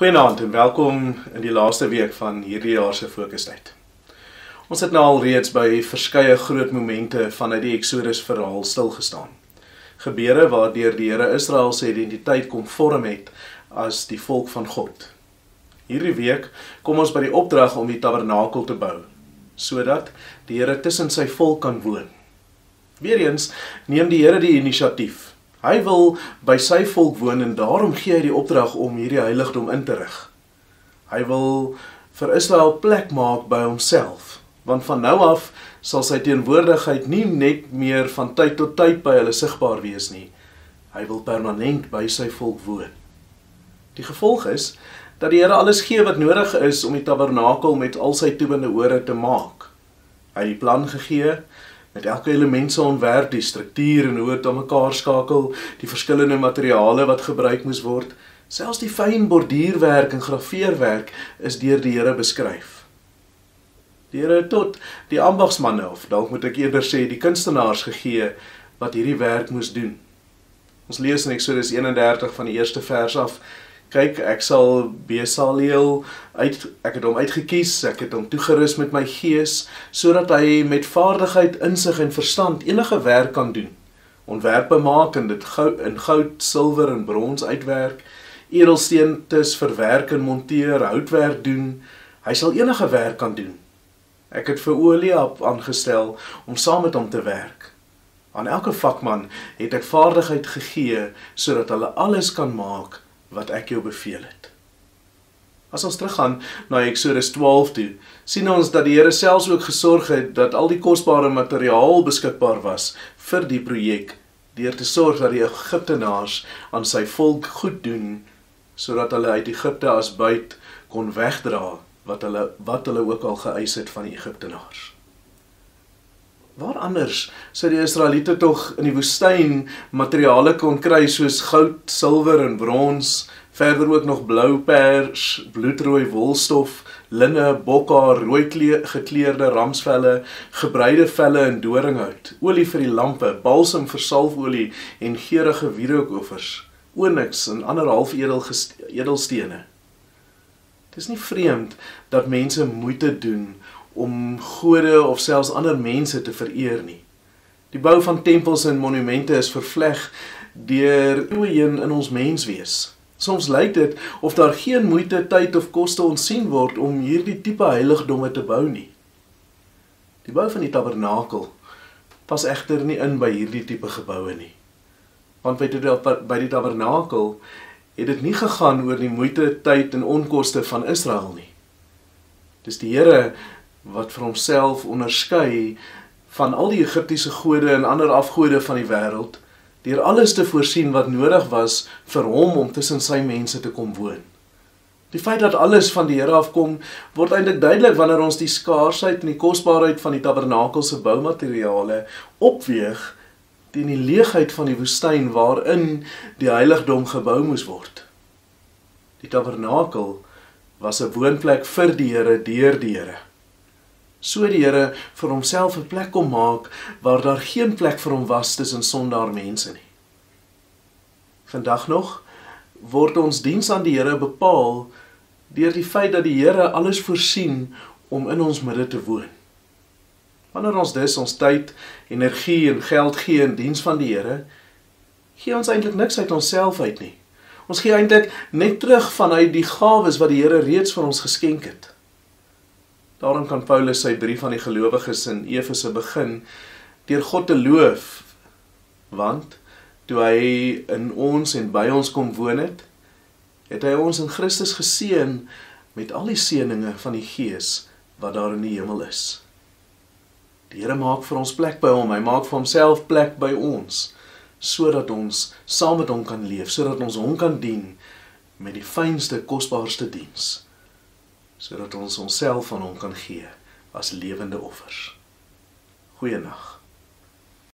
Goeienaand en welkom in die laaste week van hierdie jaar se Fokustyd. Ons het nou al reeds by verskeie groot momente vanuit die Exodus verhaal stilgestaan. Gebeure waardeur die Here Israel se identiteit kom vorm het as die volk van God. Hierdie week kom ons by die opdrag om die tabernakel te bou, sodat die Here tussen sy volk kan woon. Weereens neem die Here die inisiatief. Hy wil by sy volk woon en daarom gee hy die opdrag om hierdie heiligdom in te rig. Hy wil vir Israel plek maak by homself, want van nou af sal sy teenwoordigheid nie net meer van tyd tot tyd by hulle sigbaar wees nie. Hy wil permanent by sy volk woon. Die gevolg is dat die Here alles gee wat nodig is om die tabernakel met al sy toebende ore te maak. Hy het die plan gegee, met elke element se ontwerp, die struktuur en hoe dit aan mekaar skakel, die verskillende materiale wat gebruik moes word, selfs die fyn borduurwerk en grafeerwerk is deur die Here beskryf. Die Here het tot die ambagsmanne, of dalk moet ek eerder sê die kunstenaars gegee, wat hierdie werk moes doen. Ons lees in Exodus 31 van die eerste vers af, kyk, ek sal Besaleel ek het hom uitgekies, ek het hom toegerus met my gees, sodat hy met vaardigheid, insig en verstand enige werk kan doen. Ontwerpe maak en dit in goud, silwer en brons uitwerk, edelsteentes verwerk en monteer, houtwerk doen, hy sal enige werk kan doen. Ek het vir Oliab aangestel om saam met hom te werk. Aan elke vakman het ek vaardigheid gegee, sodat hulle alles kan maak wat ek jou beveel het. As ons teruggaan na Exodus 12 toe, sien ons dat die Here selfs ook gesorg het dat al die kosbare materiaal beskikbaar was vir die projek, deur te sorg dat die Egiptenaars aan sy volk goed doen, sodat hulle uit Egipte as buit kon wegdra wat hulle ook al geëis het van die Egiptenaars. Waar anders sou die Israeliete tog in die woestyn materiale kon kry soos goud, silwer en brons, verder ook nog blou pers, bloedrooi wolstof, linne, bokhaar, rooi gekleurde ramsvelle, gebreide velle en doringhout, olie vir die lampe, balsem vir salfolie en geurende wierookoffers, onyx en ander half-edelstene. Het is nie vreemd dat mense moeite doen om gode of selfs ander mense te vereer nie. Die bou van tempels en monumente is vervleg deur eeue heen in ons menswees. Soms lyk dit of daar geen moeite, tyd of koste ontsien word om hierdie tipe heiligdomme te bou nie. Die bou van die tabernakel pas egter nie in by hierdie tipe geboue nie. Want by die tabernakel het dit nie gegaan oor die moeite, tyd en onkoste van Israel nie. Dis die Here wat vir homself onderskei van al die Egiptiese gode en ander afgode van die wêreld, deur alles te voorsien wat nodig was vir hom om tussen sy mense te kom woon. Die feit dat alles van die Here afkom, word eintlik duidelik wanneer ons die skaarsheid en die kosbaarheid van die tabernakel se boumateriale opweeg teen die leegheid van die woestyn waarin die heiligdom gebou moes word. Die tabernakel was 'n woonplek vir die Here deur die Here. So die Here vir homself 'n plek kom maak waar daar geen plek vir hom was tussen sondaar mense nie. Vandag nog word ons diens aan die Here bepaal deur die feit dat die Here alles voorsien om in ons midde te woon. Wanneer ons dus ons tyd, energie en geld gee in diens van die Here, gee ons eintlik niks uit onsself uit nie. Ons gee eintlik net terug vanuit die gawes wat die Here reeds vir ons geskenk het. Daarom kan Paulus sy brief aan die gelowiges in Efese begin deur God te loof, want toe hy in ons en by ons kom woon het, het hy ons in Christus geseën met al die seëninge van die Gees wat daar in die hemel is. Die Here maak vir ons plek by hom, hy maak vir homself plek by ons, sodat ons saam met hom kan leef, sodat ons hom kan dien met die fynste, kosbaarste diens, sodat ons onsself aan hom kan gee as lewende offers. Goeienaand.